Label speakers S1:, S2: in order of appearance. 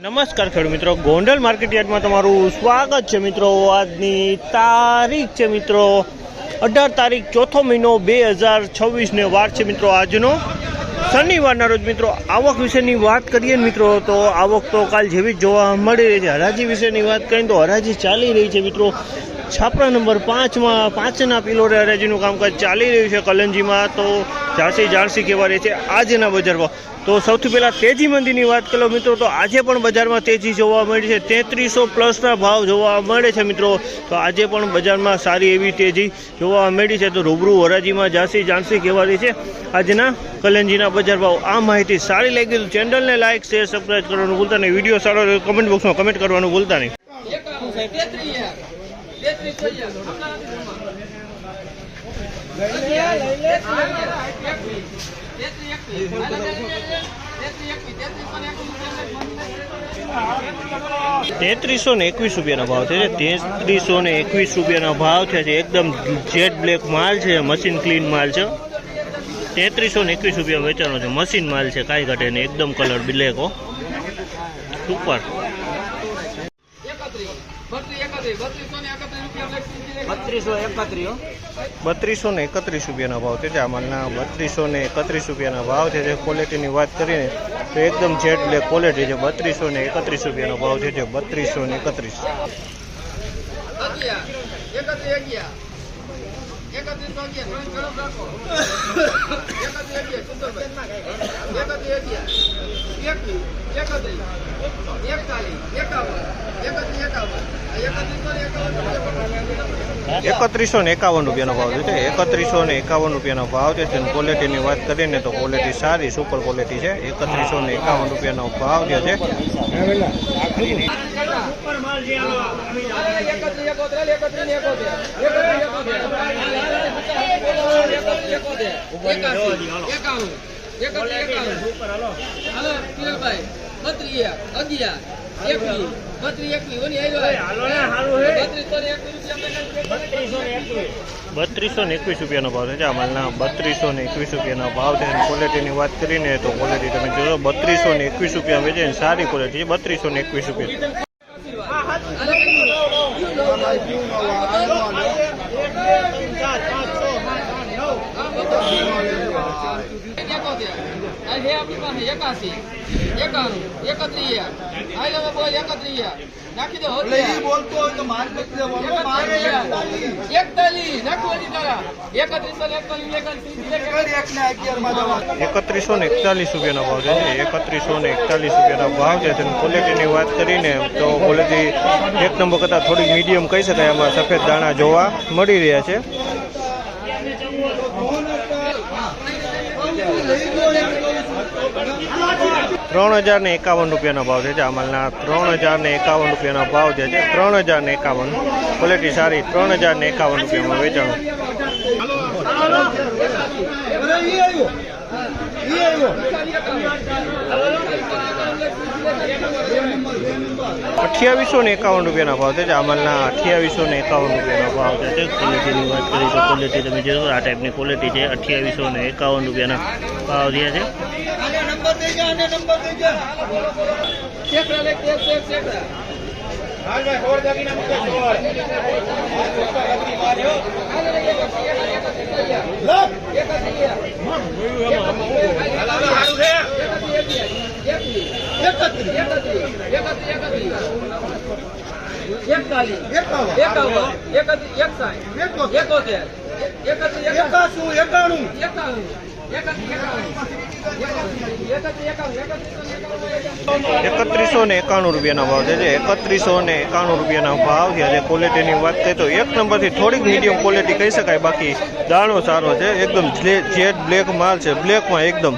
S1: નમસ્કાર ખેડૂત મિત્રો, ગોંડલ માર્કેટ યાર્ડમાં તમારું સ્વાગત છે મિત્રો। આજની તારીખ છે મિત્રો 18 તારીખ ચોથો મહિનો 2026 ને વાર છે મિત્રો આજનો શનિવારના રોજ મિત્રો। આવક વિશેની વાત કરીએ મિત્રો તો આવક તો કાલ જેવી જ જોવા મળી રહી છે। હરાજી વિશેની વાત કરીએ તો હરાજી ચાલી રહી છે મિત્રો। છાપરા નંબર 5માં 5ના પિલોરે હરાજીનું કામકાજ ચાલી રહ્યું છે। કલંજીમાં તો જાળસી કહેવા રહી છે આજના બજાર ભાવ। તો સૌથી પહેલાં તેજી મંદીની વાત કરો મિત્રો તો આજે પણ બજારમાં તેજી જોવા મળી છે। 3300 પ્લસના ભાવ જોવા મળે છે મિત્રો। તો આજે પણ બજારમાં સારી એવી તેજી જોવા મળી છે। તો રૂબરૂ હરાજીમાં જાણસી કહેવાય છે આજના કલંજીના બજાર ભાવ। આ માહિતી સારી લાગી તો ચેનલને લાઇક શેર સબસ્ક્રાઈબ કરવાનું ભૂલતા નહીં। વિડીયો સારો હોય કમેન્ટ બોક્સમાં કમેન્ટ કરવાનું ભૂલતા નહીં। 3321 રૂપિયાનો ભાવ છે। 3321 રૂપિયાનો ભાવ છે। એકદમ જેટ બ્લેક માલ છે, મશીન ક્લીન માલ છે। 3321 રૂપિયા વેચાનો છે, મશીન માલ છે, કાંઈ ઘટે નહીં, એકદમ કલર બ્લેક હો, સુપર। 3231 રૂપિયાનો ભાવ છે। આ માલના 3231 રૂપિયાના ભાવ છે। જે ક્વોલિટીની વાત કરીને તો એકદમ જેટ બ્લેક ક્વોલિટી છે। 3231 રૂપિયાનો ભાવ છે। 3231 3151 રૂપિયાનો ભાવ છે। 3151 રૂપિયાનો ભાવ છે। ક્વોલિટીની વાત કરીને તો ક્વોલિટી સારી સુપર ક્વોલિટી છે। 3151 રૂપિયાનો ભાવ છે। 3221 રૂપિયાનો ભાવ છે। આ માલના 3221 રૂપિયાનો ભાવ છે। ક્વોલિટીની વાત કરીને તો ક્વોલિટી તમે જોશો 3221 રૂપિયા વેચે સારી ક્વોલિટી છે। 3221 રૂપિયા। એકત્રીસો ને 41 રૂપિયાનો ભાવ છે। 3141 રૂપિયાનો ભાવ છે। ક્વોલિટીની વાત કરીને તો ક્વોલિટી એક નંબર કરતાં થોડીક મીડિયમ કહી શકાય। આમાં સફેદ દાણા જોવા મળી રહ્યા છે। 3051 રૂપિયાનો ભાવ છે। આ માલના 3051 રૂપિયાનો ભાવ છે। 3051 ક્વોલિટી સારી। 3051 રૂપિયામાં વેચાણું। 2851 રૂપિયાના ભાવ છે। આ માલના 2851 રૂપિયાનો ભાવ છે। ક્વોલિટીની વાત કરી તો ક્વોલિટી તમે જોશો આ ટાઈપની ક્વોલિટી છે। 2851 રૂપિયાના ભાવ થયા છે। એકત્રીસો ને 91 રૂપિયાનો ભાવ છે। 3191 રૂપિયાના ભાવ છે। ક્વોલિટીની વાત કરીએ તો એક નંબરથી થોડીક મીડિયમ ક્વોલિટી કહી શકાય। બાકી દાણો સારો છે, એકદમ જેટ બ્લેક માલ છે। બ્લેકમાં એકદમ